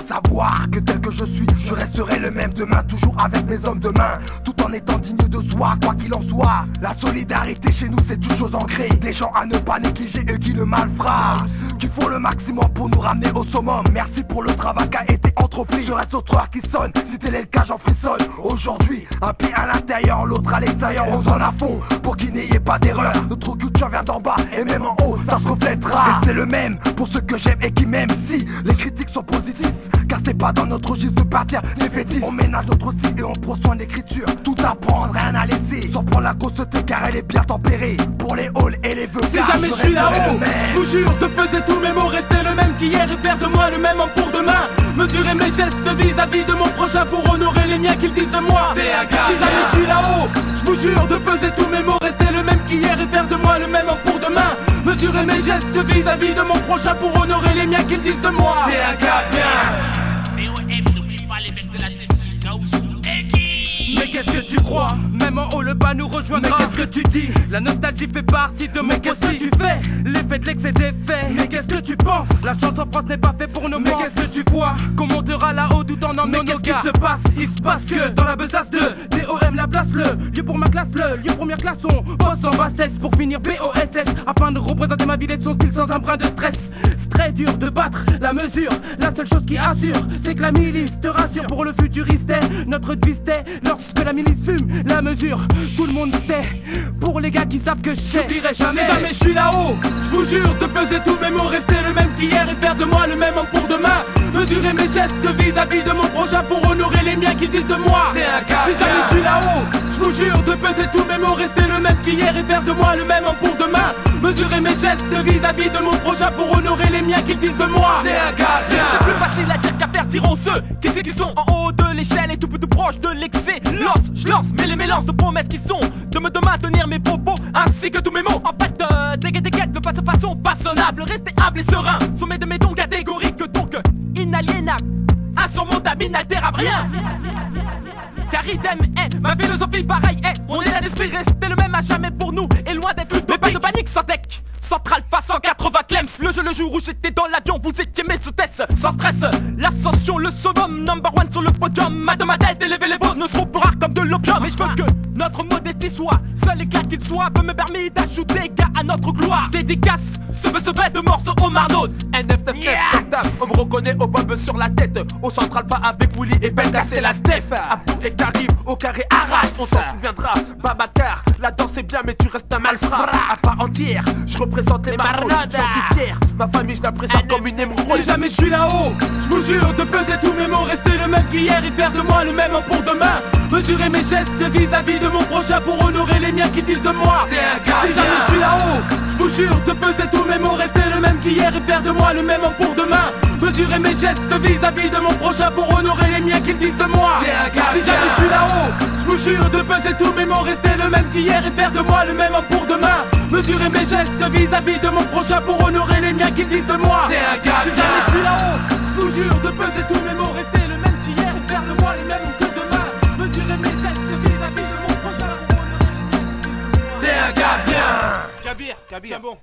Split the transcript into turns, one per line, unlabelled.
savoir que tel que je suis, je resterai le même demain, toujours avec mes hommes de main, tout en étant digne de soi, quoi qu'il en soit. La solidarité chez nous c'est une chose ancrée, des gens à ne pas négliger, eux qui le malfraient, qui font le maximum pour nous ramener au summum. Merci pour le travail qui a été entrepris. Je reste au trottoir qui sonne, si tel est le cas j'en frissonne. Aujourd'hui, un pied à l'intérieur, l'autre à l'extérieur, on s'en à fond pour qu'il n'y ait pas d'erreur. Notre culture vient d'en bas et même en haut ça se reflètera. Restez le même pour ceux que j'aime et qui m'aiment. Si les critiques sont positives, car c'est pas dans notre registre de partir défaitiste. On ménage notre style et on prend soin d'écriture. Tout à prendre, rien à laisser, sans prendre la causeté car elle est bien tempérée. Pour les halls et les vœux,
si jamais je suis là-haut, je vous jure de peser tous mes mots, rester le même qu'hier et faire de moi le même homme pour demain. Mesurer mes gestes vis-à-vis de mon prochain pour honorer les miens qu'ils disent de moi. Si jamais je suis là-haut, je vous jure de peser tous mes mots, rester le même qu'hier et faire de moi le même homme pour demain. Mesurer mes gestes vis-à-vis de mon prochain pour honorer les miens qu'ils disent de moi.
N'oublie pas les mecs de la Tessie, Kaouzou et qui.
Mais qu'est-ce que tu crois? Même en haut le bas nous rejoindra. Mais qu'est-ce que tu dis? La nostalgie fait partie de mon quotidien. Mais qu'est-ce que tu fais? L'effet de l'excès des faits. Mais qu'est-ce que tu penses? La chance en France n'est pas faite pour nos Mais qu'est-ce que tu vois? Qu'on montera là-haut tout en emmenant nos gars. Mais qu'est-ce qui se passe? Il se passe que dans la besace de DOM la place, le lieu pour ma classe, le lieu première classe. On bosse en bassesse pour finir BOSS, afin de représenter ma ville et son style sans un brin de stress. C'est très dur de battre la mesure. La seule chose qui assure, c'est que la milice te rassure. Pour le futuriste, notre devise est lorsque la milice fume la mesure, tout le monde sait. Pour les gars qui savent que je dirai jamais. Si jamais je suis là-haut, je vous jure de peser tous mes mots, rester le même qu'hier et faire de moi le même homme pour demain. Mesurer mes gestes vis-à-vis de mon prochain pour honorer les miens qui disent de moi. Si jamais je suis là-haut, je vous jure de peser tous mes mots, rester le même qu'hier et faire de moi le même homme pour demain. Mesurer mes gestes vis-à-vis de mon prochain pour honorer les miens qui disent de moi.
C'est plus facile à dire qu'à faire, diront ceux qui disent qu'ils sont en haut de l'échelle et tout proche de l'excès. Je lance, mais les mélanges de promesses qui sont de me maintenir mes propos ainsi que tous mes mots. En fait, déguette de façon façonnable, rester humble et serein, sommet de mes dons catégoriques, donc inaliénable, insurmontable, inaltérable, rien. Car idem est ma philosophie pareille est. Mon état d'esprit rester le même à jamais pour nous et loin d'être utopique. Pas de panique sans tech, Central face 180 clems. Le jeu le jour où j'étais dans l'avion, vous étiez mes hôtesses. Sans stress, l'ascension, le summum, number one sur le podium. Ma de ma tête, élever les vôtres ne seront plus rares comme de l'opium. Et je veux que notre modestie soit seul éclat qu'il soit peut me permettre d'ajouter gars à notre gloire. Je dédicace ce bête de morceaux au Marnaud.
comme d'hab, on me reconnaît au bob sur la tête. Au central pas avec Willy et Benda, c'est la step. Abdou et Karim au carré Arras, on s'en souviendra. Babacar, la danse est bien mais tu restes un malfrat. À part entière, je représente les maraudes, j'en suis fier. Ma famille je la présente comme une émeraude. Si jamais je suis là-haut, je vous jure de peser tous mes mots, rester le même qu'hier et faire de moi le même homme pour demain. Mesurer mes gestes vis-à-vis de mon prochain pour honorer les miens qui disent de moi. Si jamais je suis là-haut, je vous jure de peser tous mes mots, rester le même qu'hier et faire de moi le même homme pour demain. Mesurer mes gestes vis-à-vis de mon prochain pour honorer les miens qu'ils disent de moi. Si jamais je suis là-haut, je vous jure de peser tous mes mots, rester le même qu'hier et faire de moi le même homme pour demain. Mesurer mes gestes vis-à-vis de mon prochain pour honorer les miens qu'ils disent de moi. Si jamais je suis là-haut, je vous jure de peser tous mes mots, rester le même qu'hier et faire de moi le même homme que demain. Mesurer mes gestes vis-à-vis de mon prochain pour honorer les miens qu'ils disent de moi.
T'es un gars bien.
Kabir, tiens bon.